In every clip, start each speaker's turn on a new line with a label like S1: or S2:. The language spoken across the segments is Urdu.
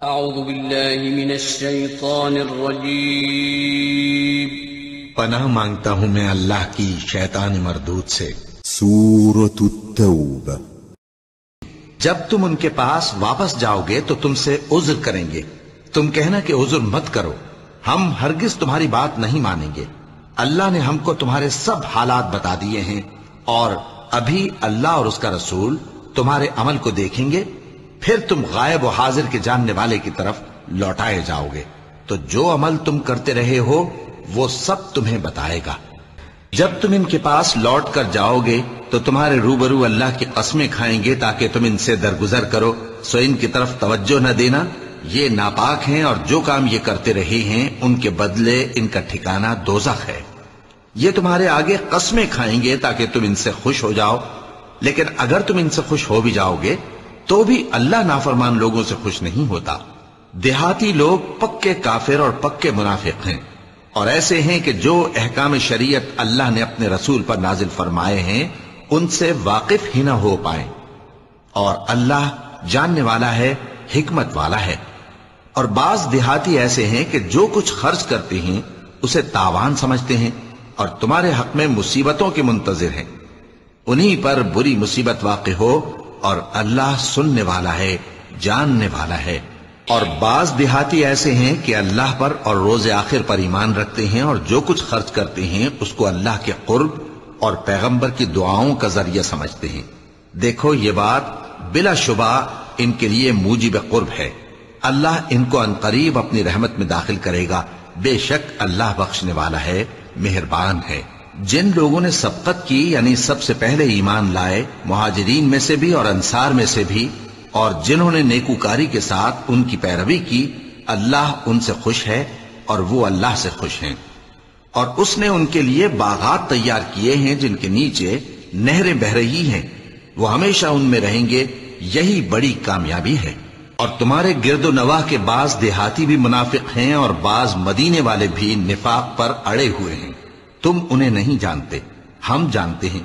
S1: اعوذ باللہ من الشیطان الرجیم
S2: پناہ مانگتا ہوں میں اللہ کی شیطان مردود سے۔
S3: سورۃ التوبہ۔
S2: جب تم ان کے پاس واپس جاؤ گے تو تم سے عذر کریں گے، تم کہنا کہ عذر مت کرو، ہم ہرگز تمہاری بات نہیں مانیں گے۔ اللہ نے ہم کو تمہارے سب حالات بتا دیے ہیں، اور ابھی اللہ اور اس کا رسول تمہارے عمل کو دیکھیں گے، پھر تم غائب و حاضر کے جاننے والے کی طرف لوٹائے جاؤ گے، تو جو عمل تم کرتے رہے ہو وہ سب تمہیں بتائے گا۔ جب تم ان کے پاس لوٹ کر جاؤ گے تو تمہارے روبرو اللہ کی قسمیں کھائیں گے تاکہ تم ان سے درگزر کرو، سو ان کی طرف توجہ نہ دینا، یہ ناپاک ہیں اور جو کام یہ کرتے رہے ہیں ان کے بدلے ان کا ٹھکانہ دوزخ ہے۔ یہ تمہارے آگے قسمیں کھائیں گے تاکہ تم ان سے خوش ہو جاؤ، لیکن اگر تم ان سے خوش ہو بھی جاؤ گے تو بھی اللہ نافرمان لوگوں سے خوش نہیں ہوتا۔ دیہاتی لوگ پکے کافر اور پکے منافق ہیں، اور ایسے ہیں کہ جو احکام شریعت اللہ نے اپنے رسول پر نازل فرمائے ہیں ان سے واقف ہی نہ ہو پائیں، اور اللہ جاننے والا ہے، حکمت والا ہے۔ اور بعض دیہاتی ایسے ہیں کہ جو کچھ خرچ کرتے ہیں اسے تاوان سمجھتے ہیں اور تمہارے حق میں مصیبتوں کے منتظر ہیں، انہی پر بری مصیبت واقع ہو، اور اللہ سننے والا ہے، جاننے والا ہے۔ اور بعض دیہاتی ایسے ہیں کہ اللہ پر اور روز آخر پر ایمان رکھتے ہیں، اور جو کچھ خرچ کرتے ہیں اس کو اللہ کے قرب اور پیغمبر کی دعاؤں کا ذریعہ سمجھتے ہیں۔ دیکھو یہ بات بلا شبہ ان کے لیے موجب قرب ہے، اللہ ان کو عنقریب اپنی رحمت میں داخل کرے گا، بے شک اللہ بخشنے والا ہے، مہربان ہے۔ جن لوگوں نے سبقت کی یعنی سب سے پہلے ایمان لائے، مہاجرین میں سے بھی اور انصار میں سے بھی، اور جنہوں نے نیکوکاری کے ساتھ ان کی پیروی کی، اللہ ان سے خوش ہے اور وہ اللہ سے خوش ہیں۔ اور اس نے ان کے لیے باغات تیار کیے ہیں جن کے نیچے نہریں بہہ رہی ہیں، وہ ہمیشہ ان میں رہیں گے، یہی بڑی کامیابی ہے۔ اور تمہارے گرد و نواح کے بعض دیہاتی بھی منافق ہیں اور بعض مدینے والے بھی نفاق پر اڑے ہوئے ہیں، تم انہیں نہیں جانتے، ہم جانتے ہیں۔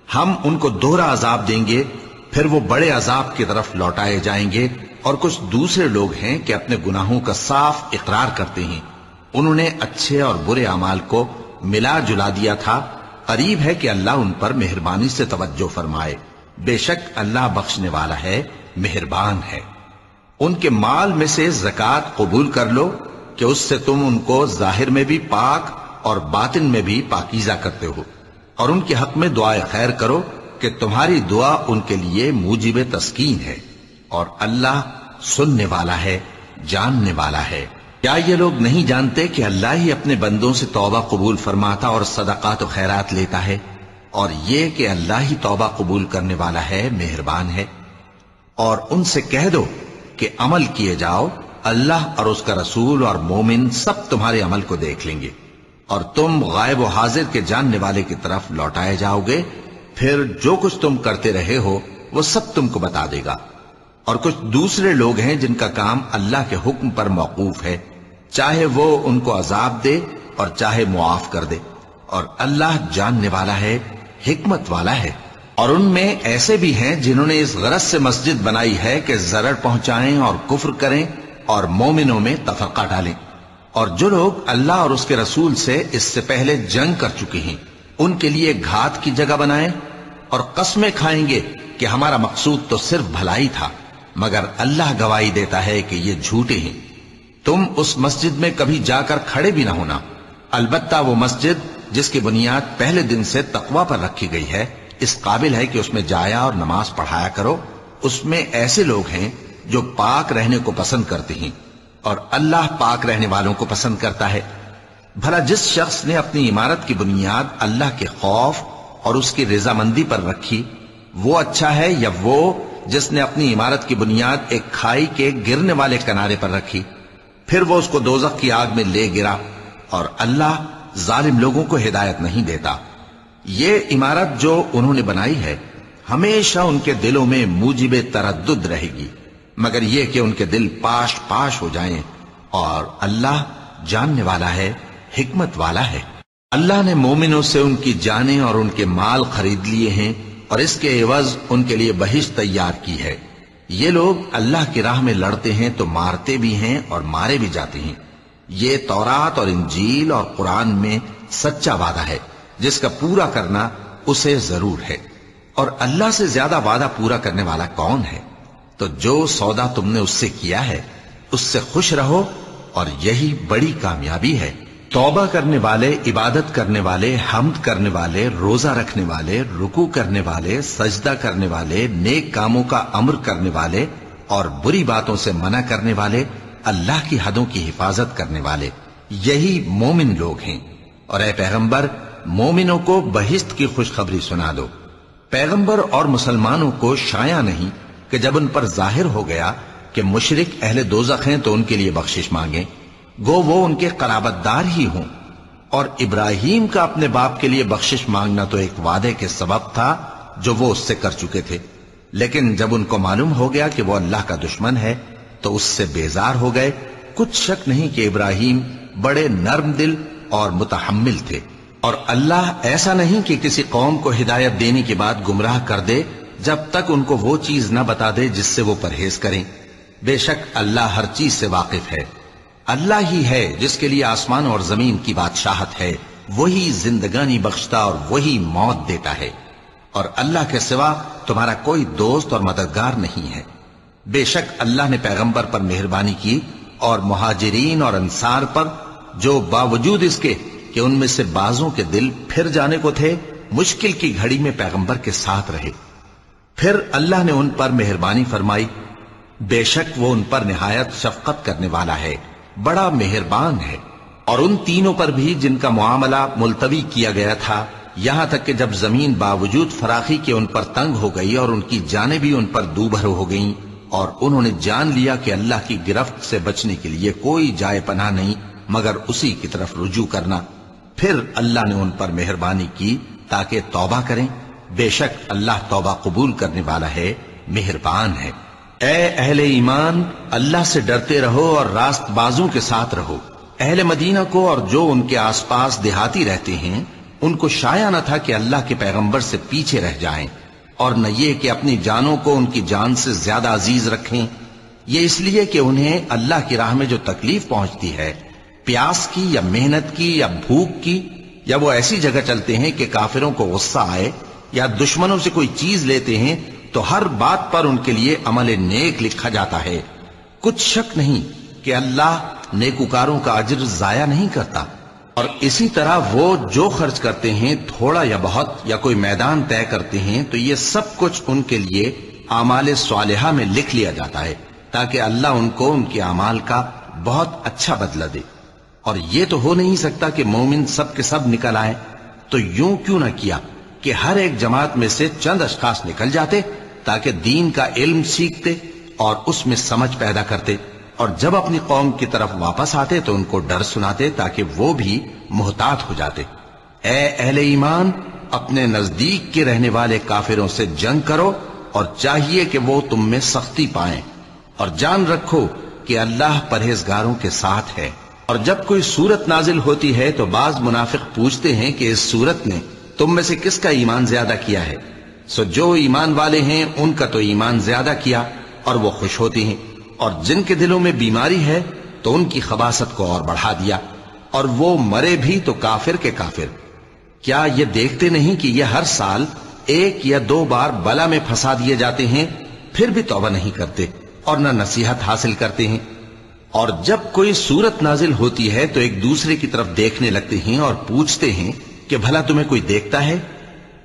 S2: ہم ان کو دوہرا عذاب دیں گے، پھر وہ بڑے عذاب کی طرف لوٹائے جائیں گے۔ اور کچھ دوسرے لوگ ہیں کہ اپنے گناہوں کا صاف اقرار کرتے ہیں، انہوں نے اچھے اور برے اعمال کو ملا جلا دیا تھا، قریب ہے کہ اللہ ان پر مہربانی سے توجہ فرمائے، بے شک اللہ بخشنے والا ہے، مہربان ہے۔ ان کے مال میں سے زکوٰۃ قبول کر لو کہ اس سے تم ان کو ظاہر میں بھی پاک اور باطن میں بھی پاکیزہ کرتے ہو، اور ان کے حق میں دعائے خیر کرو کہ تمہاری دعا ان کے لیے موجب تسکین ہے، اور اللہ سننے والا ہے، جاننے والا ہے۔ کیا یہ لوگ نہیں جانتے کہ اللہ ہی اپنے بندوں سے توبہ قبول فرماتا اور صدقات و خیرات لیتا ہے، اور یہ کہ اللہ ہی توبہ قبول کرنے والا ہے، مہربان ہے۔ اور ان سے کہہ دو کہ عمل کیے جاؤ، اللہ اور اس کا رسول اور مومن سب تمہارے عمل کو دیکھ لیں گے، اور تم غائب و حاضر کے جاننے والے کی طرف لوٹائے جاؤ گے، پھر جو کچھ تم کرتے رہے ہو وہ سب تم کو بتا دے گا۔ اور کچھ دوسرے لوگ ہیں جن کا کام اللہ کے حکم پر موقوف ہے، چاہے وہ ان کو عذاب دے اور چاہے معاف کر دے، اور اللہ جاننے والا ہے، حکمت والا ہے۔ اور ان میں ایسے بھی ہیں جنہوں نے اس غرض سے مسجد بنائی ہے کہ ضرر پہنچائیں اور کفر کریں اور مومنوں میں تفرقہ ڈالیں۔ اور جو لوگ اللہ اور اس کے رسول سے اس سے پہلے جنگ کر چکے ہیں ان کے لیے گھات کی جگہ بنائیں، اور قسمیں کھائیں گے کہ ہمارا مقصود تو صرف بھلائی تھا، مگر اللہ گواہی دیتا ہے کہ یہ جھوٹے ہیں۔ تم اس مسجد میں کبھی جا کر کھڑے بھی نہ ہونا، البتہ وہ مسجد جس کی بنیاد پہلے دن سے تقوی پر رکھی گئی ہے اس قابل ہے کہ اس میں جایا اور نماز پڑھایا کرو۔ اس میں ایسے لوگ ہیں جو پاک رہنے کو پسند کرتے ہیں، اور اللہ پاک رہنے والوں کو پسند کرتا ہے۔ بھلا جس شخص نے اپنی عمارت کی بنیاد اللہ کے خوف اور اس کی رضامندی پر رکھی وہ اچھا ہے، یا وہ جس نے اپنی عمارت کی بنیاد ایک کھائی کے گرنے والے کنارے پر رکھی، پھر وہ اس کو دوزخ کی آگ میں لے گرا، اور اللہ ظالم لوگوں کو ہدایت نہیں دیتا۔ یہ عمارت جو انہوں نے بنائی ہے ہمیشہ ان کے دلوں میں موجب تردد رہے گی، مگر یہ کہ ان کے دل پاش پاش ہو جائیں، اور اللہ جاننے والا ہے، حکمت والا ہے۔ اللہ نے مومنوں سے ان کی جانیں اور ان کے مال خرید لیے ہیں، اور اس کے عوض ان کے لیے بہشت تیار کی ہے، یہ لوگ اللہ کی راہ میں لڑتے ہیں تو مارتے بھی ہیں اور مارے بھی جاتے ہیں۔ یہ تورات اور انجیل اور قرآن میں سچا وعدہ ہے جس کا پورا کرنا اسے ضرور ہے، اور اللہ سے زیادہ وعدہ پورا کرنے والا کون ہے؟ تو جو سودا تم نے اس سے کیا ہے اس سے خوش رہو، اور یہی بڑی کامیابی ہے۔ توبہ کرنے والے، عبادت کرنے والے، حمد کرنے والے، روزہ رکھنے والے، رکوع کرنے والے، سجدہ کرنے والے، نیک کاموں کا امر کرنے والے اور بری باتوں سے منع کرنے والے، اللہ کی حدوں کی حفاظت کرنے والے، یہی مومن لوگ ہیں۔ اور اے پیغمبر، مومنوں کو بہشت کی خوشخبری سنا دو۔ پیغمبر اور مسلمانوں کو شایع نہیں کہ جب ان پر ظاہر ہو گیا کہ مشرک اہل دوزخ ہیں تو ان کے لیے بخشش مانگیں، گو وہ ان کے قرابت دار ہی ہوں۔ اور ابراہیم کا اپنے باپ کے لیے بخشش مانگنا تو ایک وعدے کے سبب تھا جو وہ اس سے کر چکے تھے، لیکن جب ان کو معلوم ہو گیا کہ وہ اللہ کا دشمن ہے تو اس سے بیزار ہو گئے۔ کچھ شک نہیں کہ ابراہیم بڑے نرم دل اور متحمل تھے، اور اللہ ایسا نہیں کہ کسی قوم کو ہدایت دینے کے بعد گمراہ کر دے جب تک ان کو وہ چیز نہ بتا دے جس سے وہ پرہیز کریں۔ بے شک اللہ ہر چیز سے واقف ہے۔ اللہ ہی ہے جس کے لیے آسمان اور زمین کی بادشاہت ہے، وہی زندگانی بخشتا اور وہی موت دیتا ہے، اور اللہ کے سوا تمہارا کوئی دوست اور مددگار نہیں ہے۔ بے شک اللہ نے پیغمبر پر مہربانی کی اور مہاجرین اور انصار پر، جو باوجود اس کے کہ ان میں سے بعضوں کے دل پھر جانے کو تھے، مشکل کی گھڑی میں پیغمبر کے ساتھ رہے۔ پھر اللہ نے ان پر مہربانی فرمائی، بے شک وہ ان پر نہایت شفقت کرنے والا ہے، بڑا مہربان ہے۔ اور ان تینوں پر بھی جن کا معاملہ ملتوی کیا گیا تھا، یہاں تک کہ جب زمین باوجود فراخی کے ان پر تنگ ہو گئی اور ان کی جانیں بھی ان پر دوبھر ہو گئیں، اور انہوں نے جان لیا کہ اللہ کی گرفت سے بچنے کے لیے کوئی جائے پناہ نہیں مگر اسی کی طرف رجوع کرنا، پھر اللہ نے ان پر مہربانی کی تاکہ توبہ کریں۔ بے شک اللہ توبہ قبول کرنے والا ہے، مہربان ہے۔ اے اہل ایمان، اللہ سے ڈرتے رہو اور راست بازوں کے ساتھ رہو۔ اہل مدینہ کو اور جو ان کے آس پاس دیہاتی رہتے ہیں ان کو شایع نہ تھا کہ اللہ کے پیغمبر سے پیچھے رہ جائیں، اور نہ یہ کہ اپنی جانوں کو ان کی جان سے زیادہ عزیز رکھیں۔ یہ اس لیے کہ انہیں اللہ کی راہ میں جو تکلیف پہنچتی ہے، پیاس کی یا محنت کی یا بھوک کی، یا وہ ایسی جگہ چلتے ہیں کہ کافروں کو غصہ آئے، یا دشمنوں سے کوئی چیز لیتے ہیں، تو ہر بات پر ان کے لیے عمل نیک لکھا جاتا ہے۔ کچھ شک نہیں کہ اللہ نیکوکاروں کا اجر ضائع نہیں کرتا۔ اور اسی طرح وہ جو خرچ کرتے ہیں، تھوڑا یا بہت، یا کوئی میدان طے کرتے ہیں، تو یہ سب کچھ ان کے لیے اعمال صالحہ میں لکھ لیا جاتا ہے تاکہ اللہ ان کو ان کے اعمال کا بہت اچھا بدلہ دے۔ اور یہ تو ہو نہیں سکتا کہ مومن سب کے سب نکل آئیں، تو یوں کیوں نہ کیا کہ ہر ایک جماعت میں سے چند اشخاص نکل جاتے تاکہ دین کا علم سیکھتے اور اس میں سمجھ پیدا کرتے، اور جب اپنی قوم کی طرف واپس آتے تو ان کو ڈر سناتے تاکہ وہ بھی محتاط ہو جاتے۔ اے اہل ایمان، اپنے نزدیک کے رہنے والے کافروں سے جنگ کرو، اور چاہیے کہ وہ تم میں سختی پائیں، اور جان رکھو کہ اللہ پرہیزگاروں کے ساتھ ہے۔ اور جب کوئی صورت نازل ہوتی ہے تو بعض منافق پوچھتے ہیں کہ اس صورت نے تم میں سے کس کا ایمان زیادہ کیا ہے؟ سو جو ایمان والے ہیں ان کا تو ایمان زیادہ کیا اور وہ خوش ہوتی ہیں، اور جن کے دلوں میں بیماری ہے تو ان کی خباثت کو اور بڑھا دیا، اور وہ مرے بھی تو کافر کے کافر۔ کیا یہ دیکھتے نہیں کہ یہ ہر سال ایک یا دو بار بلا میں پھنسا دیے جاتے ہیں، پھر بھی توبہ نہیں کرتے اور نہ نصیحت حاصل کرتے ہیں؟ اور جب کوئی صورت نازل ہوتی ہے تو ایک دوسرے کی طرف دیکھنے لگتے ہیں اور پوچھتے ہیں کہ بھلا تمہیں کوئی دیکھتا ہے؟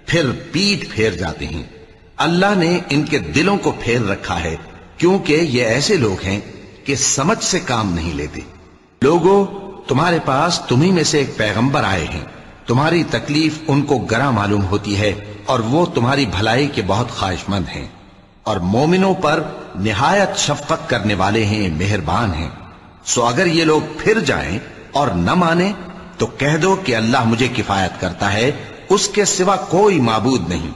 S2: پھر پیٹھ پھیر جاتے ہیں۔ اللہ نے ان کے دلوں کو پھیر رکھا ہے کیونکہ یہ ایسے لوگ ہیں کہ سمجھ سے کام نہیں لیتے۔ لوگو، تمہارے پاس تمہیں میں سے ایک پیغمبر آئے ہیں، تمہاری تکلیف ان کو گراں معلوم ہوتی ہے اور وہ تمہاری بھلائی کے بہت خواہش مند ہیں، اور مومنوں پر نہایت شفقت کرنے والے ہیں، مہربان ہیں۔ سو اگر یہ لوگ پھر جائیں اور نہ مانیں تو کہہ دو کہ اللہ مجھے کفایت کرتا ہے، اس کے سوا کوئی معبود نہیں،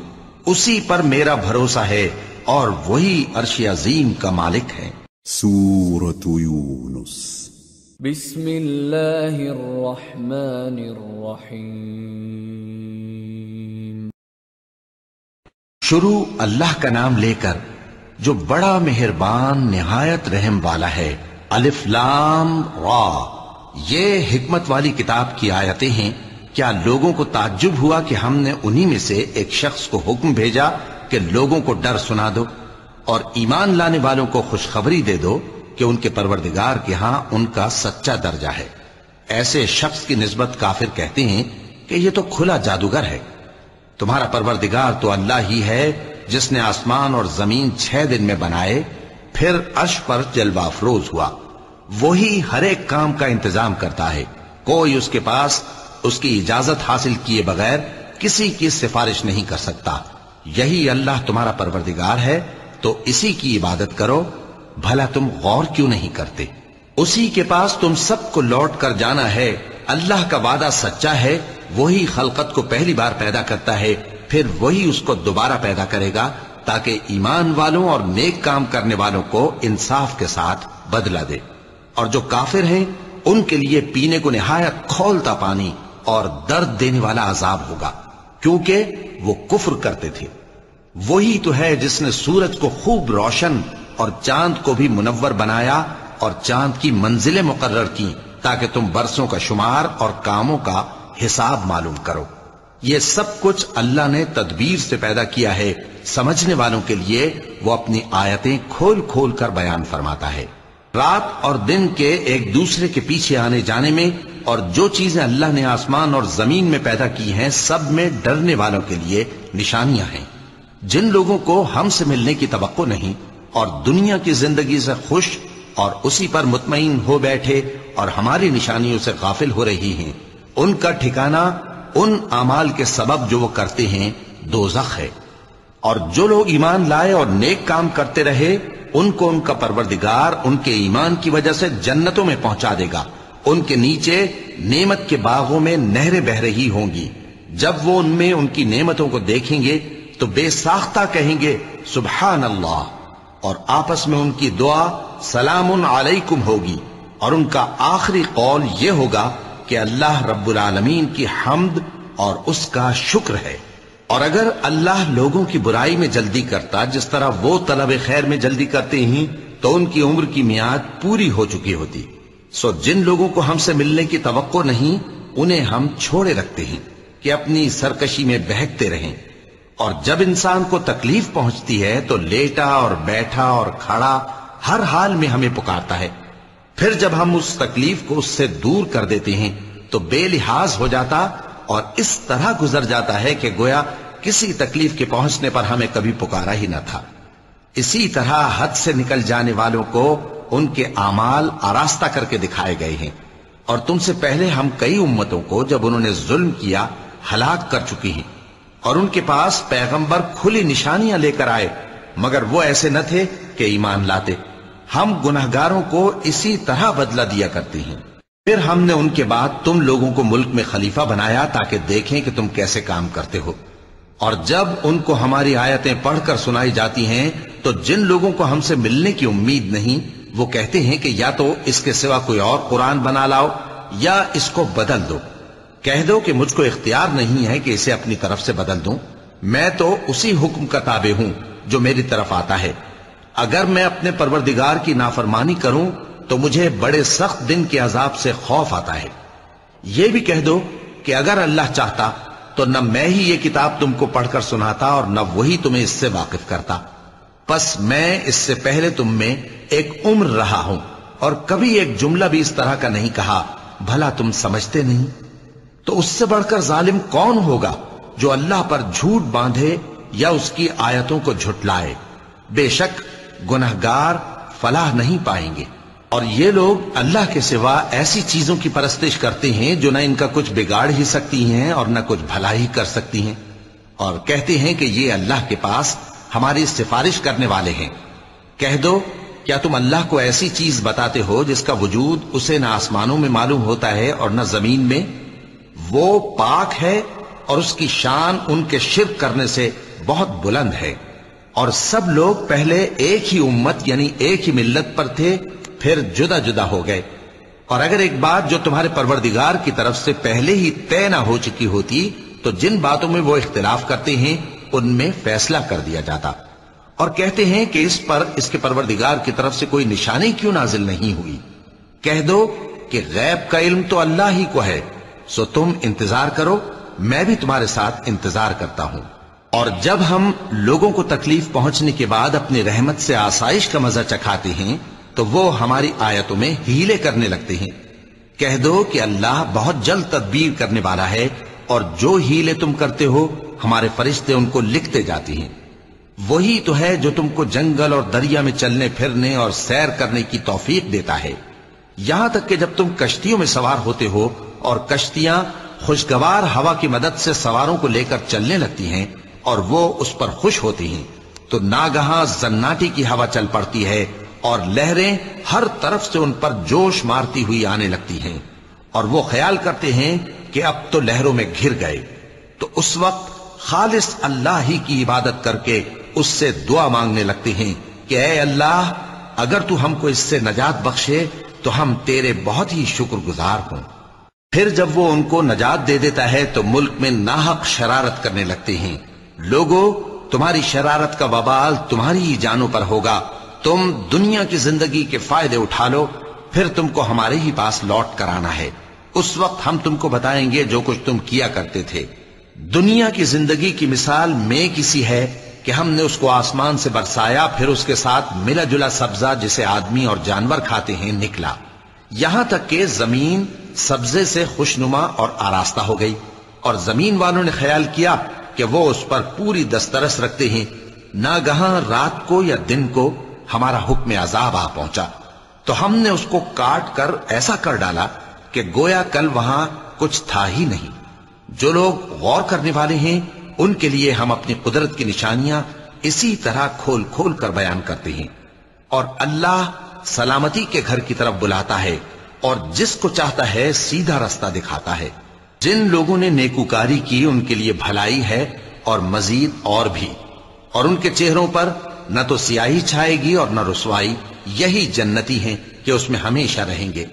S2: اسی پر میرا بھروسہ ہے اور وہی عرش عظیم کا مالک ہے۔
S3: سورة یونس۔
S4: بسم اللہ الرحمن الرحیم۔
S2: شروع اللہ کا نام لے کر جو بڑا مہربان نہایت رحم والا ہے۔ الف لام را، یہ حکمت والی کتاب کی آیتیں ہیں۔ کیا لوگوں کو تعجب ہوا کہ ہم نے انہی میں سے ایک شخص کو حکم بھیجا کہ لوگوں کو ڈر سنا دو اور ایمان لانے والوں کو خوشخبری دے دو کہ ان کے پروردگار کے ہاں ان کا سچا درجہ ہے۔ ایسے شخص کی نسبت کافر کہتے ہیں کہ یہ تو کھلا جادوگر ہے۔ تمہارا پروردگار تو اللہ ہی ہے جس نے آسمان اور زمین 6 دن میں بنائے، پھر عرش پر جلوہ افروز ہوا۔ وہی ہر ایک کام کا انتظام کرتا ہے، کوئی اس کے پاس اس کی اجازت حاصل کیے بغیر کسی کی سفارش نہیں کر سکتا۔ یہی اللہ تمہارا پروردگار ہے، تو اسی کی عبادت کرو۔ بھلا تم غور کیوں نہیں کرتے؟ اسی کے پاس تم سب کو لوٹ کر جانا ہے۔ اللہ کا وعدہ سچا ہے، وہی خلقت کو پہلی بار پیدا کرتا ہے، پھر وہی اس کو دوبارہ پیدا کرے گا تاکہ ایمان والوں اور نیک کام کرنے والوں کو انصاف کے ساتھ بدلہ دے۔ اور جو کافر ہیں ان کے لیے پینے کو نہایت کھولتا پانی اور درد دینے والا عذاب ہوگا، کیونکہ وہ کفر کرتے تھے۔ وہی تو ہے جس نے سورج کو خوب روشن اور چاند کو بھی منور بنایا اور چاند کی منزلیں مقرر کی تاکہ تم برسوں کا شمار اور کاموں کا حساب معلوم کرو۔ یہ سب کچھ اللہ نے تدبیر سے پیدا کیا ہے، سمجھنے والوں کے لیے وہ اپنی آیتیں کھول کھول کر بیان فرماتا ہے۔ رات اور دن کے ایک دوسرے کے پیچھے آنے جانے میں اور جو چیزیں اللہ نے آسمان اور زمین میں پیدا کی ہیں سب میں ڈرنے والوں کے لیے نشانیاں ہیں۔ جن لوگوں کو ہم سے ملنے کی توقع نہیں اور دنیا کی زندگی سے خوش اور اسی پر مطمئن ہو بیٹھے اور ہماری نشانیوں سے غافل ہو رہی ہیں، ان کا ٹھکانہ ان اعمال کے سبب جو وہ کرتے ہیں دوزخ ہے۔ اور جو لوگ ایمان لائے اور نیک کام کرتے رہے ان کو ان کا پروردگار ان کے ایمان کی وجہ سے جنتوں میں پہنچا دے گا، ان کے نیچے نعمت کے باغوں میں نہریں بہہ رہی ہوں گی۔ جب وہ ان میں ان کی نعمتوں کو دیکھیں گے تو بے ساختہ کہیں گے سبحان اللہ، اور آپس میں ان کی دعا سلام علیکم ہوگی، اور ان کا آخری قول یہ ہوگا کہ اللہ رب العالمین کی حمد اور اس کا شکر ہے۔ اور اگر اللہ لوگوں کی برائی میں جلدی کرتا جس طرح وہ طلب خیر میں جلدی کرتے ہیں تو ان کی عمر کی میعاد پوری ہو چکی ہوتی۔ سو جن لوگوں کو ہم سے ملنے کی توقع نہیں انہیں ہم چھوڑے رکھتے ہیں کہ اپنی سرکشی میں بہکتے رہیں، اور جب انسان کو تکلیف پہنچتی ہے تو لیٹا اور بیٹھا اور کھڑا ہر حال میں ہمیں پکارتا ہے۔ پھر جب ہم اس تکلیف کو اس سے دور کر دیتے ہیں تو بے لحاظ ہو جاتا اور اس طرح گزر جاتا ہے کہ گویا کسی تکلیف کے پہنچنے پر ہمیں کبھی پکارا ہی نہ تھا۔ اسی طرح حد سے نکل جانے والوں کو ان کے اعمال آراستہ کر کے دکھائے گئے ہیں، اور تم سے پہلے ہم کئی امتوں کو جب انہوں نے ظلم کیا ہلاک کر چکی ہیں، اور ان کے پاس پیغمبر کھلی نشانیاں لے کر آئے مگر وہ ایسے نہ تھے کہ ایمان لاتے۔ ہم گناہگاروں کو اسی طرح بدلہ دیا کرتے ہیں۔ پھر ہم نے ان کے بعد تم لوگوں کو ملک میں خلیفہ بنایا تاکہ دیکھیں کہ تم کیسے کام کرتے ہو، اور جب ان کو ہماری آیتیں پڑھ کر سنائی جاتی ہیں تو جن لوگوں کو ہم سے ملنے کی امید نہیں وہ کہتے ہیں کہ یا تو اس کے سوا کوئی اور قرآن بنا لاؤ یا اس کو بدل دو۔ کہہ دو کہ مجھ کو اختیار نہیں ہے کہ اسے اپنی طرف سے بدل دوں، میں تو اسی حکم کا تابع ہوں جو میری طرف آتا ہے۔ اگر میں اپنے پروردگار کی نافرمانی کروں تو مجھے بڑے سخت دن کے عذاب سے خوف آتا ہے۔ یہ بھی کہہ دو کہ اگر اللہ چاہتا تو نہ میں ہی یہ کتاب تم کو پڑھ کر سناتا اور نہ وہی تمہیں اس سے واقف کرتا، پس میں اس سے پہلے تم میں ایک عمر رہا ہوں اور کبھی ایک جملہ بھی اس طرح کا نہیں کہا، بھلا تم سمجھتے نہیں؟ تو اس سے بڑھ کر ظالم کون ہوگا جو اللہ پر جھوٹ باندھے یا اس کی آیتوں کو جھٹلائے؟ بے شک گنہگار فلاح نہیں پائیں گے۔ اور یہ لوگ اللہ کے سوا ایسی چیزوں کی پرستش کرتے ہیں جو نہ ان کا کچھ بگاڑ ہی سکتی ہیں اور نہ کچھ بھلا ہی کر سکتی ہیں، اور کہتے ہیں کہ یہ اللہ کے پاس ہماری سفارش کرنے والے ہیں۔ کہہ دو کیا تم اللہ کو ایسی چیز بتاتے ہو جس کا وجود اسے نہ آسمانوں میں معلوم ہوتا ہے اور نہ زمین میں؟ وہ پاک ہے اور اس کی شان ان کے شرک کرنے سے بہت بلند ہے۔ اور سب لوگ پہلے ایک ہی امت یعنی ایک ہی ملت پر تھے، پھر جدا جدا ہو گئے۔ اور اگر ایک بات جو تمہارے پروردگار کی طرف سے پہلے ہی طے نہ ہو چکی ہوتی تو جن باتوں میں وہ اختلاف کرتے ہیں ان میں فیصلہ کر دیا جاتا۔ اور کہتے ہیں کہ اس پر اس کے پروردگار کی طرف سے کوئی نشانی کیوں نازل نہیں ہوئی؟ کہہ دو کہ غیب کا علم تو اللہ ہی کو ہے، سو تم انتظار کرو، میں بھی تمہارے ساتھ انتظار کرتا ہوں۔ اور جب ہم لوگوں کو تکلیف پہنچنے کے بعد اپنی رحمت سے آسائش کا مزہ چکھاتے ہیں تو وہ ہماری آیتوں میں ہیلے کرنے لگتے ہیں۔ کہہ دو کہ اللہ بہت جلد تدبیر کرنے والا ہے، اور جو ہیلے تم کرتے ہو ہمارے فرشتے ان کو لکھتے جاتے ہیں۔ وہی تو ہے جو تم کو جنگل اور دریا میں چلنے پھرنے اور سیر کرنے کی توفیق دیتا ہے، یہاں تک کہ جب تم کشتیوں میں سوار ہوتے ہو اور کشتیاں خوشگوار ہوا کی مدد سے سواروں کو لے کر چلنے لگتی ہیں اور وہ اس پر خوش ہوتی ہیں، تو ناگہاں زناٹی کی ہوا چل پڑتی ہے اور لہریں ہر طرف سے ان پر جوش مارتی ہوئی آنے لگتی ہیں، اور وہ خیال کرتے ہیں کہ اب تو لہروں میں گھر گئے۔ تو اس وقت خالص اللہ ہی کی عبادت کر کے اس سے دعا مانگنے لگتے ہیں کہ اے اللہ، اگر تو ہم کو اس سے نجات بخشے تو ہم تیرے بہت ہی شکر گزار ہوں۔ پھر جب وہ ان کو نجات دے دیتا ہے تو ملک میں ناحق شرارت کرنے لگتے ہیں۔ لوگو، تمہاری شرارت کا وبال تمہاری ہی جانوں پر ہوگا، تم دنیا کی زندگی کے فائدے اٹھا لو، پھر تم کو ہمارے ہی پاس لوٹ کر آنا ہے، اس وقت ہم تم کو بتائیں گے جو کچھ تم کیا کرتے تھے۔ دنیا کی زندگی کی مثال میں کسی ہے کہ ہم نے اس کو آسمان سے برسایا، پھر اس کے ساتھ ملا جلا سبزہ جسے آدمی اور جانور کھاتے ہیں نکلا، یہاں تک کہ زمین سبزے سے خوشنما اور آراستہ ہو گئی، اور زمین والوں نے خیال کیا کہ وہ اس پر پوری دسترس رکھتے ہیں۔ ناگہاں رات کو یا دن کو ہمارا حکم عذاب آ پہنچا تو ہم نے اس کو کاٹ کر ایسا کر ڈالا کہ گویا کل وہاں کچھ تھا ہی نہیں۔ جو لوگ غور کرنے والے ہیں ان کے لیے ہم اپنی قدرت کی نشانیاں اسی طرح کھول کھول کر بیان کرتے ہیں۔ اور اللہ سلامتی کے گھر کی طرف بلاتا ہے اور جس کو چاہتا ہے سیدھا رستہ دکھاتا ہے۔ جن لوگوں نے نیکوکاری کی ان کے لیے بھلائی ہے اور مزید اور بھی، اور ان کے چہروں پر نہ تو سیاہی چھائے گی اور نہ رسوائی، یہی جنتی ہیں کہ اس میں ہمیشہ رہیں گے۔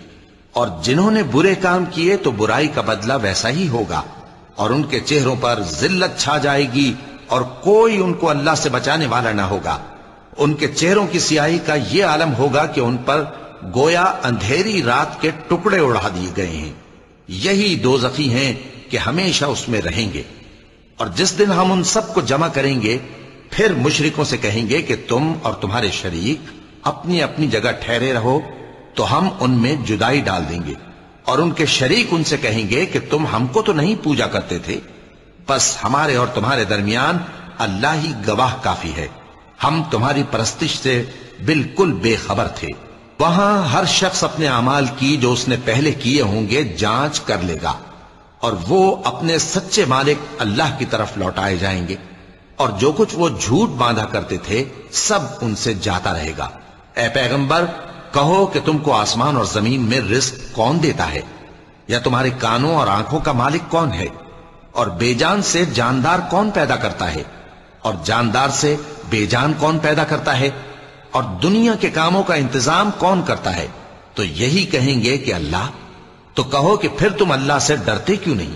S2: اور جنہوں نے برے کام کیے تو برائی کا بدلہ ویسا ہی ہوگا، اور ان کے چہروں پر ذلت چھا جائے گی اور کوئی ان کو اللہ سے بچانے والا نہ ہوگا۔ ان کے چہروں کی سیاہی کا یہ عالم ہوگا کہ ان پر گویا اندھیری رات کے ٹکڑے اڑا دیے گئے ہیں۔ یہی دوزخی ہیں کہ ہمیشہ اس میں رہیں گے۔ اور جس دن ہم ان سب کو جمع کریں گے پھر مشرکوں سے کہیں گے کہ تم اور تمہارے شریک اپنی اپنی جگہ ٹھہرے رہو تو ہم ان میں جدائی ڈال دیں گے، اور ان کے شریک ان سے کہیں گے کہ تم ہم کو تو نہیں پوجا کرتے تھے، بس ہمارے اور تمہارے درمیان اللہ ہی گواہ کافی ہے، ہم تمہاری پرستش سے بالکل بے خبر تھے۔ وہاں ہر شخص اپنے اعمال کی جو اس نے پہلے کیے ہوں گے جانچ کر لے گا، اور وہ اپنے سچے مالک اللہ کی طرف لوٹائے جائیں گے، اور جو کچھ وہ جھوٹ باندھا کرتے تھے سب ان سے جاتا رہے گا۔ اے پیغمبر، کہو کہ تم کو آسمان اور زمین میں رزق کون دیتا ہے، یا تمہارے کانوں اور آنکھوں کا مالک کون ہے، اور بے جان سے جاندار کون پیدا کرتا ہے، اور جاندار سے بے جان کون پیدا کرتا ہے، اور دنیا کے کاموں کا انتظام کون کرتا ہے؟ تو یہی کہیں گے کہ اللہ۔ تو کہو کہ پھر تم اللہ سے ڈرتے کیوں نہیں؟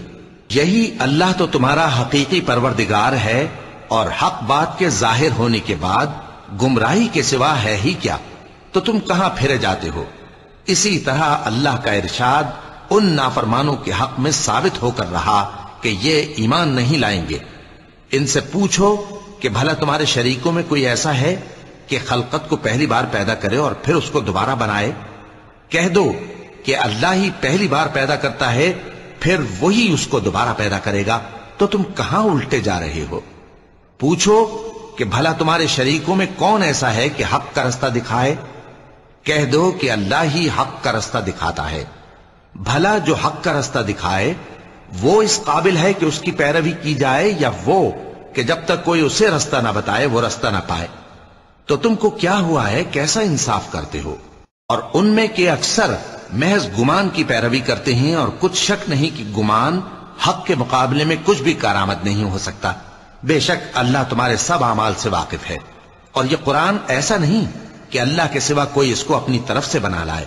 S2: یہی اللہ تو تمہارا حقیقی پروردگار ہے، اور حق بات کے ظاہر ہونے کے بعد گمراہی کے سوا ہے ہی کیا؟ تو تم کہاں پھرے جاتے ہو؟ اسی طرح اللہ کا ارشاد ان نافرمانوں کے حق میں ثابت ہو کر رہا کہ یہ ایمان نہیں لائیں گے۔ ان سے پوچھو کہ بھلا تمہارے شریکوں میں کوئی ایسا ہے کہ خلقت کو پہلی بار پیدا کرے اور پھر اس کو دوبارہ بنائے؟ کہہ دو کہ اللہ ہی پہلی بار پیدا کرتا ہے، پھر وہی اس کو دوبارہ پیدا کرے گا، تو تم کہاں الٹے جا رہے ہو؟ پوچھو کہ بھلا تمہارے شریکوں میں کون ایسا ہے کہ حق کا رستہ دکھائے؟ کہہ دو کہ اللہ ہی حق کا رستہ دکھاتا ہے۔ بھلا جو حق کا رستہ دکھائے وہ اس قابل ہے کہ اس کی پیروی کی جائے، یا وہ کہ جب تک کوئی اسے رستہ نہ بتائے وہ رستہ نہ پائے؟ تو تم کو کیا ہوا ہے، کیسا انصاف کرتے ہو؟ اور ان میں کے اکثر محض گمان کی پیروی کرتے ہیں، اور کچھ شک نہیں کہ گمان حق کے مقابلے میں کچھ بھی کارآمد نہیں ہو سکتا۔ بے شک اللہ تمہارے سب اعمال سے واقف ہے، اور یہ قرآن ایسا نہیں کہ اللہ کے سوا کوئی اس کو اپنی طرف سے بنا لائے۔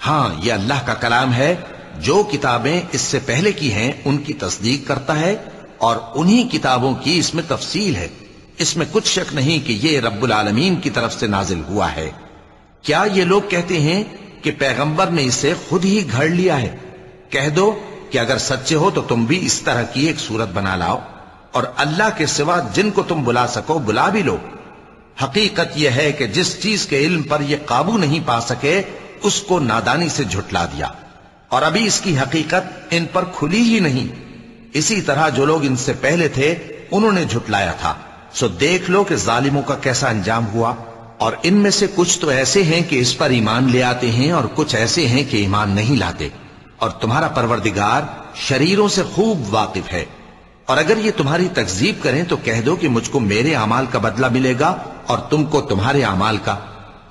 S2: ہاں، یہ اللہ کا کلام ہے، جو کتابیں اس سے پہلے کی ہیں ان کی تصدیق کرتا ہے، اور انہی کتابوں کی اس میں تفصیل ہے۔ اس میں کچھ شک نہیں کہ یہ رب العالمین کی طرف سے نازل ہوا ہے۔ کیا یہ لوگ کہتے ہیں کہ پیغمبر نے اسے خود ہی گھڑ لیا ہے؟ کہہ دو کہ اگر سچے ہو تو تم بھی اس طرح کی ایک صورت بنا لاؤ، اور اللہ کے سوا جن کو تم بلا سکو بلا بھی لو۔ حقیقت یہ ہے کہ جس چیز کے علم پر یہ قابو نہیں پا سکے اس کو نادانی سے جھٹلا دیا، اور ابھی اس کی حقیقت ان پر کھلی ہی نہیں۔ اسی طرح جو لوگ ان سے پہلے تھے انہوں نے جھٹلایا تھا، سو دیکھ لو کہ ظالموں کا کیسا انجام ہوا۔ اور ان میں سے کچھ تو ایسے ہیں کہ اس پر ایمان لے آتے ہیں، اور کچھ ایسے ہیں کہ ایمان نہیں لاتے، اور تمہارا پروردگار شریروں سے خوب واقف ہے۔ اور اگر یہ تمہاری تکذیب کریں تو کہہ دو کہ مجھ کو میرے اعمال کا بدلہ ملے گا اور تم کو تمہارے اعمال کا۔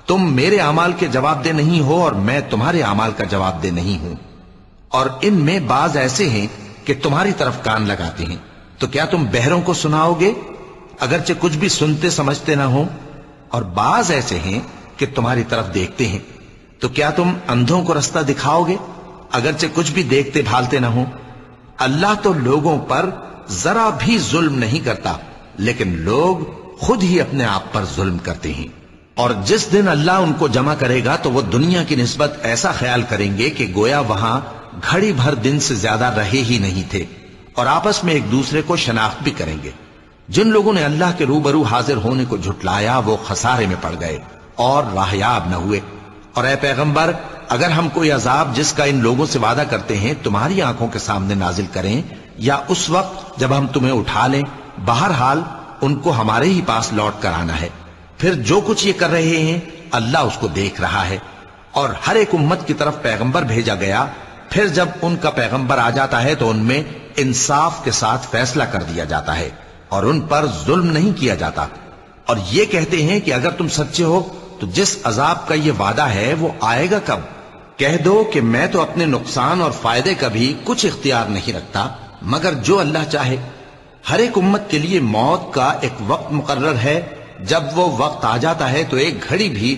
S2: تم میرے اعمال کے جواب دہ نہیں ہو اور میں تمہارے اعمال کا جواب دہ نہیں ہوں۔ اور ان میں بعض ایسے ہیں کہ تمہاری طرف کان لگاتے ہیں، تو کیا تم بہروں کو سناؤ گے اگرچہ کچھ بھی سنتے سمجھتے نہ ہو؟ اور بعض ایسے ہیں کہ تمہاری طرف دیکھتے ہیں، تو کیا تم اندھوں کو رستہ دکھاؤ گے اگرچہ کچھ بھی دیکھتے بھالتے نہ ہو؟ اللہ تو لوگوں پر ذرا بھی ظلم نہیں کرتا، لیکن لوگ خود ہی اپنے آپ پر ظلم کرتے ہیں۔ اور جس دن اللہ ان کو جمع کرے گا تو وہ دنیا کی نسبت ایسا خیال کریں گے کہ گویا وہاں گھڑی بھر دن سے زیادہ رہے ہی نہیں تھے، اور آپس میں ایک دوسرے کو شناخت بھی کریں گے۔ جن لوگوں نے اللہ کے روبرو حاضر ہونے کو جھٹلایا وہ خسارے میں پڑ گئے اور راہیاب نہ ہوئے۔ اور اے پیغمبر، اگر ہم کوئی عذاب جس کا ان لوگوں سے وعدہ کرتے ہیں تمہاری آنکھوں کے سامنے نازل کریں یا اس وقت جب ہم تمہیں اٹھا لیں، بہرحال ان کو ہمارے ہی پاس لوٹ کر آنا ہے۔ پھر جو کچھ یہ کر رہے ہیں اللہ اس کو دیکھ رہا ہے۔ اور ہر ایک امت کی طرف پیغمبر بھیجا گیا، پھر جب ان کا پیغمبر آ جاتا ہے تو ان میں انصاف کے ساتھ فیصلہ کر دیا جاتا ہے اور ان پر ظلم نہیں کیا جاتا۔ اور یہ کہتے ہیں کہ اگر تم سچے ہو تو جس عذاب کا یہ وعدہ ہے وہ آئے گا کب؟ کہہ دو کہ میں تو اپنے نقصان اور فائدے کا بھی کچھ اختیار نہیں رکھتا مگر جو اللہ چاہے۔ ہر ایک امت کے لیے موت کا ایک وقت مقرر ہے، جب وہ وقت آ جاتا ہے تو ایک گھڑی بھی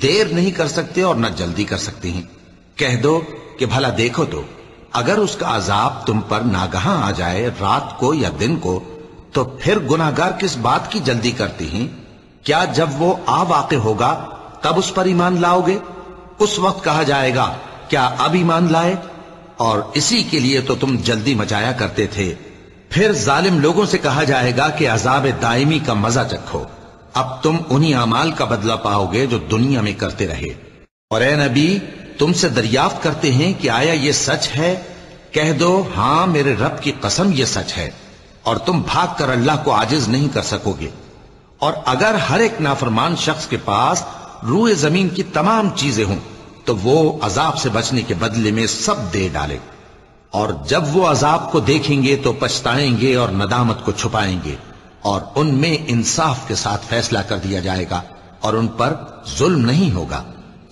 S2: دیر نہیں کر سکتے اور نہ جلدی کر سکتے ہیں۔ کہہ دو کہ بھلا دیکھو تو اگر اس کا عذاب تم پر ناگہاں آ جائے رات کو یا دن کو تو پھر گناہگار کس بات کی جلدی کرتے ہیں؟ کیا جب وہ آ واقع ہوگا تب اس پر ایمان لاؤ گے؟ اس وقت کہا جائے گا کیا اب ایمان لائے؟ اور اسی کے لیے تو تم جلدی مچایا کرتے تھے۔ پھر ظالم لوگوں سے کہا جائے گا کہ عذاب دائمی کا مزہ چکھو، اب تم انہی اعمال کا بدلہ پاؤ گے جو دنیا میں کرتے رہے۔ اور اے نبی، تم سے دریافت کرتے ہیں کہ آیا یہ سچ ہے؟ کہہ دو ہاں میرے رب کی قسم یہ سچ ہے، اور تم بھاگ کر اللہ کو عاجز نہیں کر سکو گے۔ اور اگر ہر ایک نافرمان شخص کے پاس روئے زمین کی تمام چیزیں ہوں تو وہ عذاب سے بچنے کے بدلے میں سب دے ڈالے، اور جب وہ عذاب کو دیکھیں گے تو پچھتائیں گے اور ندامت کو چھپائیں گے، اور ان میں انصاف کے ساتھ فیصلہ کر دیا جائے گا اور ان پر ظلم نہیں ہوگا۔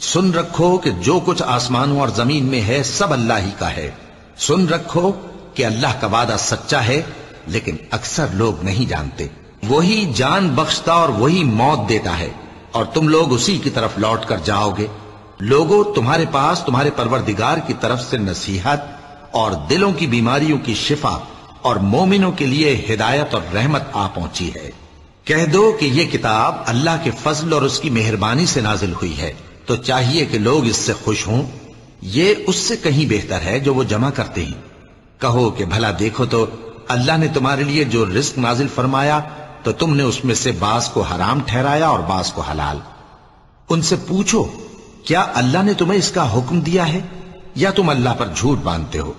S2: سن رکھو کہ جو کچھ آسمانوں اور زمین میں ہے سب اللہ ہی کا ہے۔ سن رکھو کہ اللہ کا وعدہ سچا ہے، لیکن اکثر لوگ نہیں جانتے۔ وہی جان بخشتا اور وہی موت دیتا ہے، اور تم لوگ اسی کی طرف لوٹ کر جاؤ گے۔ لوگوں، تمہارے پاس تمہارے پروردگار کی طرف سے نصیحت اور دلوں کی بیماریوں کی شفا اور مومنوں کے لیے ہدایت اور رحمت آ پہنچی ہے۔ کہہ دو کہ یہ کتاب اللہ کے فضل اور اس کی مہربانی سے نازل ہوئی ہے، تو چاہیے کہ لوگ اس سے خوش ہوں۔ یہ اس سے کہیں بہتر ہے جو وہ جمع کرتے ہیں۔ کہو کہ بھلا دیکھو تو اللہ نے تمہارے لیے جو رزق نازل فرمایا تو تم نے اس میں سے بعض کو حرام ٹھہرایا اور بعض کو حلال۔ ان سے پوچھو کیا اللہ نے تمہیں اس کا حکم دیا ہے یا تم اللہ پر جھوٹ باندھتے ہو؟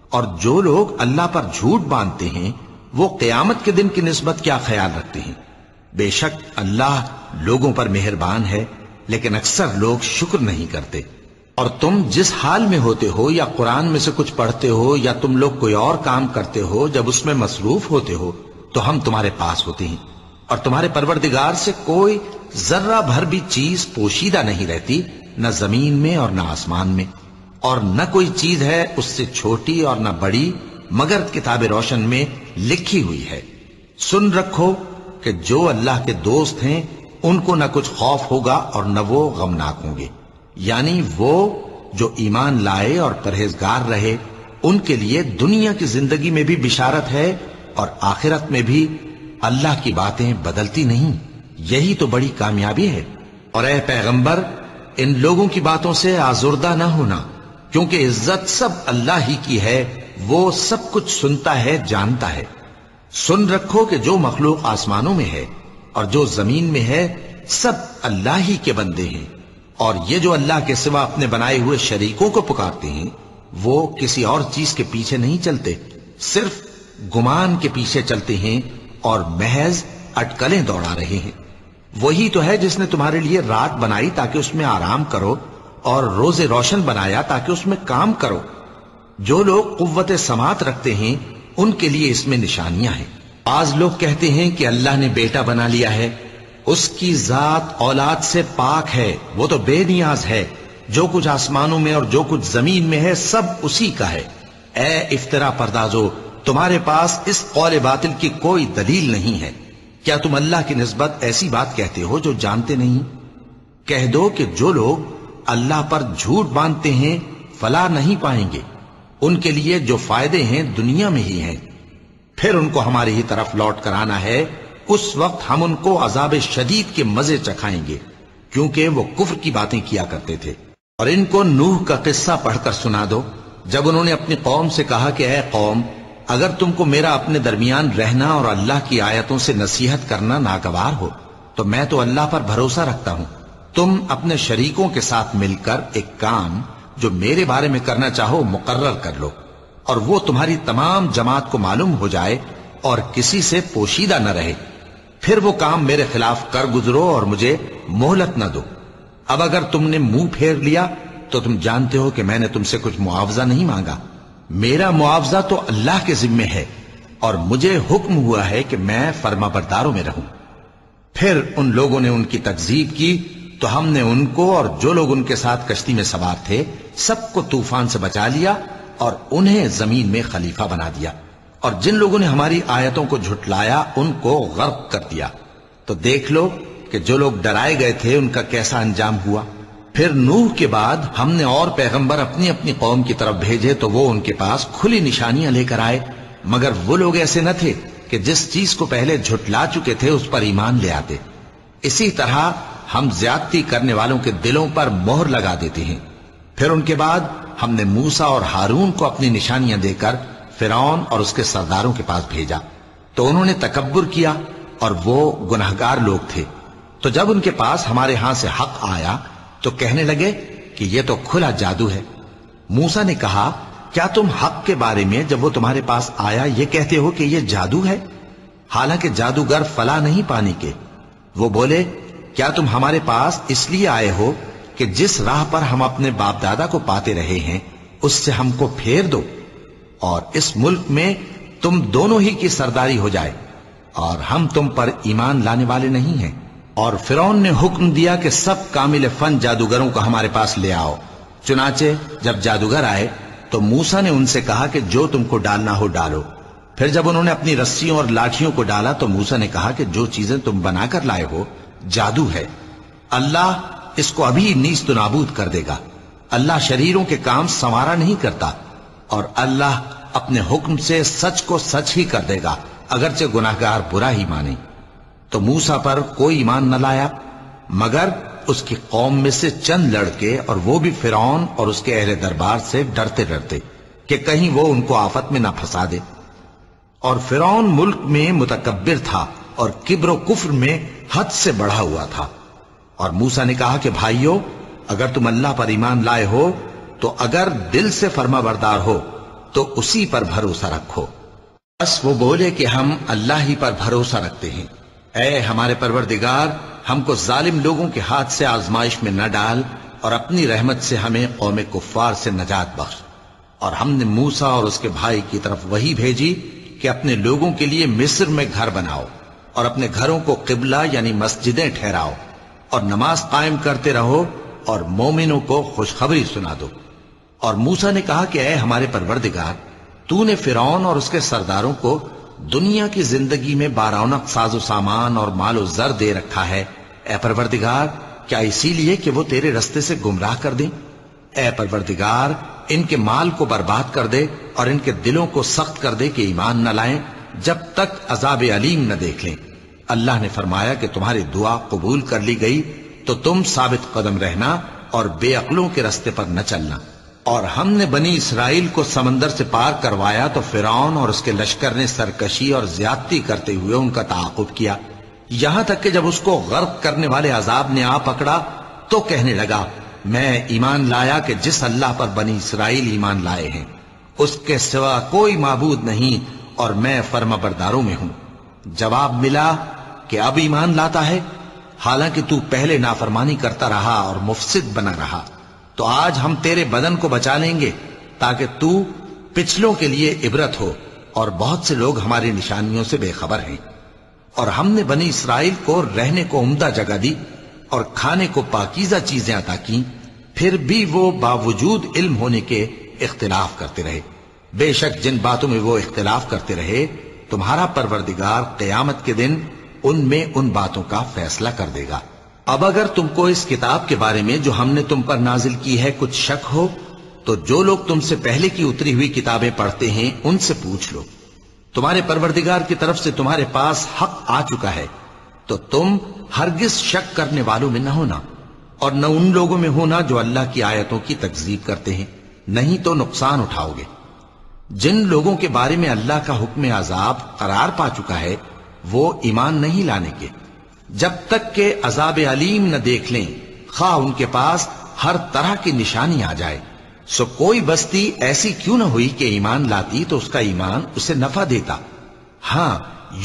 S2: اور جو لوگ اللہ پر جھوٹ باندھتے ہیں وہ قیامت کے دن کی نسبت کیا خیال رکھتے ہیں؟ بے شک اللہ لوگوں پر مہربان ہے، لیکن اکثر لوگ شکر نہیں کرتے۔ اور تم جس حال میں ہوتے ہو یا قرآن میں سے کچھ پڑھتے ہو یا تم لوگ کوئی اور کام کرتے ہو، جب اس میں مصروف ہوتے ہو تو ہم تمہارے پاس ہوتے ہیں، اور تمہارے پروردگار سے کوئی ذرہ بھر بھی چیز پوشیدہ نہیں رہتی، نہ زمین میں اور نہ آسمان میں، اور نہ کوئی چیز ہے اس سے چھوٹی اور نہ بڑی مگر کتاب روشن میں لکھی ہوئی ہے۔ سن رکھو کہ جو اللہ کے دوست ہیں ان کو نہ کچھ خوف ہوگا اور نہ وہ غمناک ہوں گے، یعنی وہ جو ایمان لائے اور پرہیزگار رہے ان کے لیے دنیا کی زندگی میں بھی بشارت ہے اور آخرت میں بھی اللہ کی باتیں بدلتی نہیں، یہی تو بڑی کامیابی ہے۔ اور اے پیغمبر، ان لوگوں کی باتوں سے آزردہ نہ ہونا، کیونکہ عزت سب اللہ ہی کی ہے، وہ سب کچھ سنتا ہے، جانتا ہے۔ سن رکھو کہ جو مخلوق آسمانوں میں ہے اور جو زمین میں ہے سب اللہ ہی کے بندے ہیں، اور یہ جو اللہ کے سوا اپنے بنائے ہوئے شریکوں کو پکارتے ہیں وہ کسی اور چیز کے پیچھے نہیں چلتے، صرف گمان کے پیچھے چلتے ہیں اور محض اٹکلیں دوڑا رہے ہیں۔ وہی تو ہے جس نے تمہارے لیے رات بنائی تاکہ اس میں آرام کرو، اور روز روشن بنایا تاکہ اس میں کام کرو۔ جو لوگ قوت سماعت رکھتے ہیں ان کے لیے اس میں نشانیاں ہیں۔ بعض لوگ کہتے ہیں کہ اللہ نے بیٹا بنا لیا ہے، اس کی ذات اولاد سے پاک ہے، وہ تو بے نیاز ہے، جو کچھ آسمانوں میں اور جو کچھ زمین میں ہے سب اسی کا ہے۔ اے افترا پردازو، تمہارے پاس اس قول باطل کی کوئی دلیل نہیں ہے۔ کیا تم اللہ کی نسبت ایسی بات کہتے ہو جو جانتے نہیں؟ کہہ دو کہ جو لوگ اللہ پر جھوٹ باندھتے ہیں فلاح نہیں پائیں گے، ان کے لیے جو فائدے ہیں دنیا میں ہی ہیں، پھر ان کو ہماری ہی طرف لوٹ کر آنا ہے، اس وقت ہم ان کو عذاب شدید کے مزے چکھائیں گے، کیونکہ وہ کفر کی باتیں کیا کرتے تھے۔ اور ان کو نوح کا قصہ پڑھ کر سنا دو، جب انہوں نے اپنی قوم سے کہا کہ اے قوم، اگر تم کو میرا اپنے درمیان رہنا اور اللہ کی آیتوں سے نصیحت کرنا ناگوار ہو تو میں تو اللہ پر بھروسہ رکھتا ہوں، تم اپنے شریکوں کے ساتھ مل کر ایک کام جو میرے بارے میں کرنا چاہو مقرر کر لو، اور وہ تمہاری تمام جماعت کو معلوم ہو جائے اور کسی سے پوشیدہ نہ رہے، پھر وہ کام میرے خلاف کر گزرو اور مجھے مہلت نہ دو۔ اب اگر تم نے منہ پھیر لیا تو تم جانتے ہو کہ میں نے تم سے کچھ معاوضہ نہیں مانگا، میرا معاوضہ تو اللہ کے ذمے ہے، اور مجھے حکم ہوا ہے کہ میں فرما برداروں میں رہوں۔ پھر ان لوگوں نے ان کی تکذیب کی تو ہم نے ان کو اور جو لوگ ان کے ساتھ کشتی میں سوار تھے سب کو طوفان سے بچا لیا اور انہیں زمین میں خلیفہ بنا دیا، اور جن لوگوں نے ہماری آیتوں کو جھٹلایا ان کو غرق کر دیا۔ تو دیکھ لو کہ جو لوگ ڈرائے گئے تھے ان کا کیسا انجام ہوا۔ پھر نوح کے بعد ہم نے اور پیغمبر اپنی اپنی قوم کی طرف بھیجے تو وہ ان کے پاس کھلی نشانیاں لے کر آئے، مگر وہ لوگ ایسے نہ تھے کہ جس چیز کو پہلے جھٹلا چکے تھے اس پر ایمان لے آتے۔ اسی طرح ہم زیادتی کرنے والوں کے دلوں پر مہر لگا دیتے ہیں۔ پھر ان کے بعد ہم نے موسیٰ اور ہارون کو اپنی نشانیاں دے کر فرعون اور اس کے سرداروں کے پاس بھیجا، تو انہوں نے تکبر کیا اور وہ گناہگار لوگ تھے۔ تو جب ان کے پاس ہمارے ہاں سے حق آیا تو کہنے لگے کہ یہ تو کھلا جادو ہے۔ موسیٰ نے کہا، کیا تم حق کے بارے میں جب وہ تمہارے پاس آیا یہ کہتے ہو کہ یہ جادو ہے، حالانکہ جادوگر فلاح نہیں پانے کے؟ وہ بولے، کیا تم ہمارے پاس اس لیے آئے ہو کہ جس راہ پر ہم اپنے باپ دادا کو پاتے رہے ہیں اس سے ہم کو پھیر دو، اور اس ملک میں تم دونوں ہی کی سرداری ہو جائے، اور ہم تم پر ایمان لانے والے نہیں ہیں؟ اور فرعون نے حکم دیا کہ سب کامل فن جادوگروں کو ہمارے پاس لے آؤ۔ چنانچہ جب جادوگر آئے تو موسیٰ نے ان سے کہا کہ جو تم کو ڈالنا ہو ڈالو۔ پھر جب انہوں نے اپنی رسیوں اور لاٹھیوں کو ڈالا تو موسیٰ نے کہا کہ جو چیزیں تم بنا کر لائے ہو جادو ہے، اللہ اس کو ابھی نیست و نابود کر دے گا۔ اللہ شریروں کے کام سنوارا نہیں کرتا، اور اللہ اپنے حکم سے سچ کو سچ ہی کر دے گا، اگرچہ گناہگار برا ہی مانے۔ تو موسیٰ پر کوئی ایمان نہ لایا مگر اس کی قوم میں سے چند لڑکے، اور وہ بھی فرعون اور اس کے اہل دربار سے ڈرتے ڈرتے کہ کہیں وہ ان کو آفت میں نہ پھنسا دے۔ اور فرعون ملک میں متکبر تھا اور کبر و کفر میں حد سے بڑھا ہوا تھا۔ اور موسیٰ نے کہا کہ بھائیو، اگر تم اللہ پر ایمان لائے ہو تو اگر دل سے فرما بردار ہو تو اسی پر بھروسہ رکھو۔ بس وہ بولے کہ ہم اللہ ہی پر بھروسہ رکھتے ہیں۔ اے ہمارے پروردگار، ہم کو ظالم لوگوں کے ہاتھ سے آزمائش میں نہ ڈال، اور اپنی رحمت سے ہمیں قوم کفار سے نجات بخش۔ اور ہم نے موسیٰ اور اس کے بھائی کی طرف وحی بھیجی کہ اپنے لوگوں کے لیے مصر میں گھر بناؤ، اور اپنے گھروں کو قبلہ یعنی مسجدیں ٹھہراؤ، اور نماز قائم کرتے رہو، اور مومنوں کو خوشخبری سنا دو۔ اور موسیٰ نے کہا کہ اے ہمارے پروردگار، تو نے فرعون اور اس کے سرداروں کو دنیا کی زندگی میں بارونق ساز و سامان اور مال و زر دے رکھا ہے، اے پروردگار کیا اسی لیے کہ وہ تیرے رستے سے گمراہ کر دیں؟ اے پروردگار ان کے مال کو برباد کر دے اور ان کے دلوں کو سخت کر دے کہ ایمان نہ لائیں، جب تک عذاب علیم نہ دیکھ لیں۔ اللہ نے فرمایا کہ تمہاری دعا قبول کر لی گئی تو تم ثابت قدم رہنا اور بے عقلوں کے راستے پر نہ چلنا۔ اور ہم نے بنی اسرائیل کو سمندر سے پار کروایا تو فرعون اور اس کے لشکر نے سرکشی اور زیادتی کرتے ہوئے ان کا تعاقب کیا، یہاں تک کہ جب اس کو غرق کرنے والے عذاب نے آ پکڑا تو کہنے لگا میں ایمان لایا کہ جس اللہ پر بنی اسرائیل ایمان لائے ہیں اس کے سوا کوئی معبود نہیں اور میں فرما برداروں میں ہوں۔ جواب ملا کہ اب ایمان لاتا ہے، حالانکہ تو پہلے نافرمانی کرتا رہا اور مفسد بنا رہا، تو آج ہم تیرے بدن کو بچا لیں گے تاکہ تو پچھلوں کے لیے عبرت ہو، اور بہت سے لوگ ہماری نشانیوں سے بے خبر ہیں۔ اور ہم نے بنی اسرائیل کو رہنے کو عمدہ جگہ دی اور کھانے کو پاکیزہ چیزیں عطا کی، پھر بھی وہ باوجود علم ہونے کے اختلاف کرتے رہے۔ بے شک جن باتوں میں وہ اختلاف کرتے رہے تمہارا پروردگار قیامت کے دن ان میں ان باتوں کا فیصلہ کر دے گا۔ اب اگر تم کو اس کتاب کے بارے میں جو ہم نے تم پر نازل کی ہے کچھ شک ہو تو جو لوگ تم سے پہلے کی اتری ہوئی کتابیں پڑھتے ہیں ان سے پوچھ لو، تمہارے پروردگار کی طرف سے تمہارے پاس حق آ چکا ہے تو تم ہرگز شک کرنے والوں میں نہ ہونا، اور نہ ان لوگوں میں ہونا جو اللہ کی آیتوں کی تکذیب کرتے ہیں، نہیں تو نقصان اٹھاؤ گے۔ جن لوگوں کے بارے میں اللہ کا حکم عذاب قرار پا چکا ہے وہ ایمان نہیں لانے کے جب تک کہ عذاب علیم نہ دیکھ لیں، خواہ ان کے پاس ہر طرح کی نشانی آ جائے۔ سو کوئی بستی ایسی کیوں نہ ہوئی کہ ایمان لاتی تو اس کا ایمان اسے نفع دیتا۔ ہاں،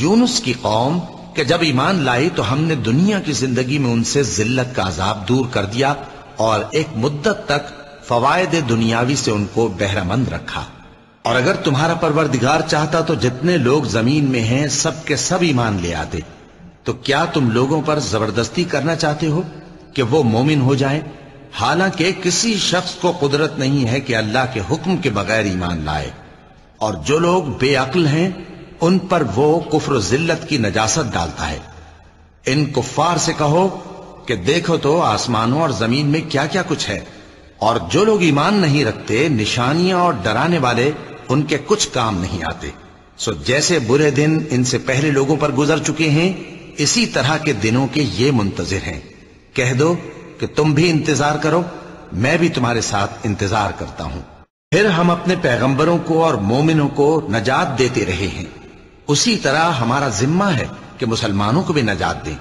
S2: یونس کی قوم کہ جب ایمان لائی تو ہم نے دنیا کی زندگی میں ان سے ذلت کا عذاب دور کر دیا اور ایک مدت تک فوائد دنیاوی سے ان کو بہرہ مند رکھا۔ اور اگر تمہارا پروردگار چاہتا تو جتنے لوگ زمین میں ہیں سب کے سب ایمان لے آتے، تو کیا تم لوگوں پر زبردستی کرنا چاہتے ہو کہ وہ مومن ہو جائیں؟ حالانکہ کسی شخص کو قدرت نہیں ہے کہ اللہ کے حکم کے بغیر ایمان لائے، اور جو لوگ بے عقل ہیں ان پر وہ کفر و ذلت کی نجاست ڈالتا ہے۔ ان کفار سے کہو کہ دیکھو تو آسمانوں اور زمین میں کیا کیا کچھ ہے، اور جو لوگ ایمان نہیں رکھتے نشانیاں اور ڈرانے والے ان کے کچھ کام نہیں آتے۔ سو جیسے برے دن ان سے پہلے لوگوں پر گزر چکے ہیں اسی طرح کے دنوں کے یہ منتظر ہیں۔ کہہ دو کہ تم بھی انتظار کرو، میں بھی تمہارے ساتھ انتظار کرتا ہوں۔ پھر ہم اپنے پیغمبروں کو اور مومنوں کو نجات دیتے رہے ہیں، اسی طرح ہمارا ذمہ ہے کہ مسلمانوں کو بھی نجات دیں۔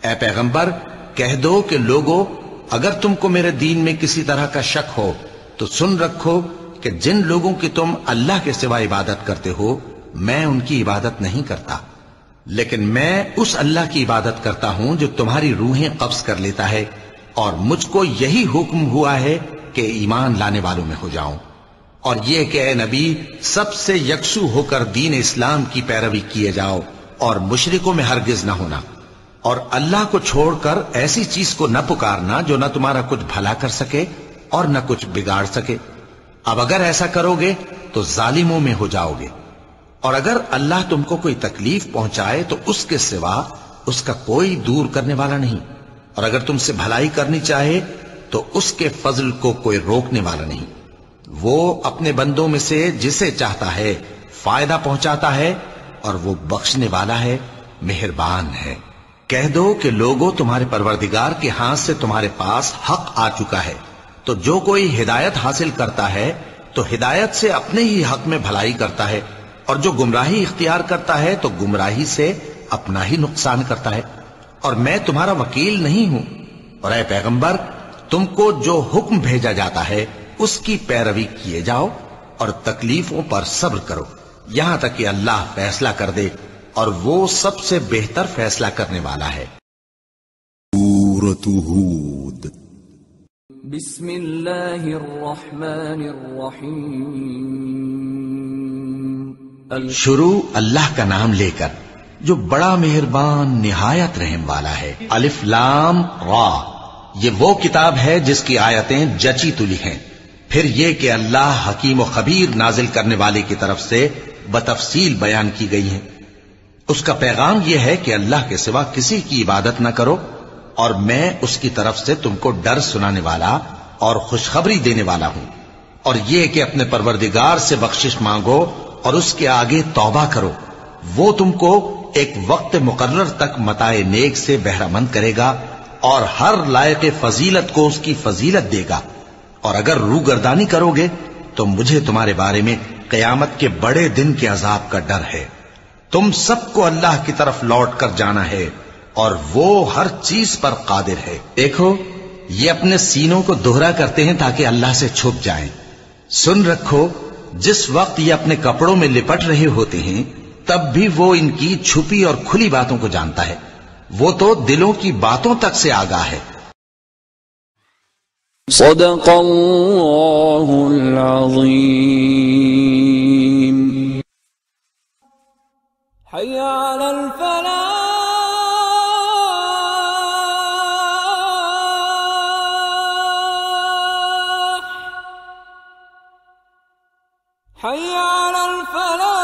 S2: اے پیغمبر کہہ دو کہ لوگو اگر تم کو میرے دین میں کسی طرح کا شک ہو تو سن رکھو کہ جن لوگوں کی تم اللہ کے سوا عبادت کرتے ہو میں ان کی عبادت نہیں کرتا، لیکن میں اس اللہ کی عبادت کرتا ہوں جو تمہاری روحیں قبض کر لیتا ہے، اور مجھ کو یہی حکم ہوا ہے کہ ایمان لانے والوں میں ہو جاؤں، اور یہ کہ اے نبی سب سے یکسو ہو کر دین اسلام کی پیروی کیے جاؤ اور مشرکوں میں ہرگز نہ ہونا، اور اللہ کو چھوڑ کر ایسی چیز کو نہ پکارنا جو نہ تمہارا کچھ بھلا کر سکے اور نہ کچھ بگاڑ سکے۔ اب اگر ایسا کرو گے تو ظالموں میں ہو جاؤ گے، اور اگر اللہ تم کو کوئی تکلیف پہنچائے تو اس کے سوا اس کا کوئی دور کرنے والا نہیں، اور اگر تم سے بھلائی کرنی چاہے تو اس کے فضل کو کوئی روکنے والا نہیں۔ وہ اپنے بندوں میں سے جسے چاہتا ہے فائدہ پہنچاتا ہے، اور وہ بخشنے والا ہے، مہربان ہے۔ کہہ دو کہ لوگوں تمہارے پروردگار کے ہاتھ سے تمہارے پاس حق آ چکا ہے، تو جو کوئی ہدایت حاصل کرتا ہے تو ہدایت سے اپنے ہی حق میں بھلائی کرتا ہے، اور جو گمراہی اختیار کرتا ہے تو گمراہی سے اپنا ہی نقصان کرتا ہے، اور میں تمہارا وکیل نہیں ہوں۔ اور اے پیغمبر تم کو جو حکم بھیجا جاتا ہے اس کی پیروی کیے جاؤ اور تکلیفوں پر صبر کرو یہاں تک کہ اللہ فیصلہ کر دے، اور وہ سب سے بہتر فیصلہ کرنے والا ہے۔
S3: سورة ہود۔
S4: بسم اللہ الرحمن الرحیم۔
S2: شروع اللہ کا نام لے کر جو بڑا مہربان نہایت رحم والا ہے۔ الف لام را، یہ وہ کتاب ہے جس کی آیتیں جچی تلی ہیں۔ پھر یہ کہ اللہ حکیم و خبیر نازل کرنے والے کی طرف سے بتفصیل بیان کی گئی ہیں۔ اس کا پیغام یہ ہے کہ اللہ کے سوا کسی کی عبادت نہ کرو، اور میں اس کی طرف سے تم کو ڈر سنانے والا اور خوشخبری دینے والا ہوں، اور یہ کہ اپنے پروردگار سے بخشش مانگو اور اس کے آگے توبہ کرو، وہ تم کو ایک وقت مقرر تک متاع نیک سے بہرہ مند کرے گا اور ہر لائق فضیلت کو اس کی فضیلت دے گا، اور اگر روگردانی کرو گے تو مجھے تمہارے بارے میں قیامت کے بڑے دن کے عذاب کا ڈر ہے۔ تم سب کو اللہ کی طرف لوٹ کر جانا ہے اور وہ ہر چیز پر قادر ہے۔ دیکھو یہ اپنے سینوں کو دوہرا کرتے ہیں تاکہ اللہ سے چھپ جائیں۔ سن رکھو جس وقت یہ اپنے کپڑوں میں لپٹ رہے ہوتے ہیں تب بھی وہ ان کی چھپی اور کھلی باتوں کو جانتا ہے، وہ تو دلوں کی باتوں تک سے آگاہ ہے۔
S4: صدق اللہ العظیم۔ حی علی الفلاح، حی علی الفلاح۔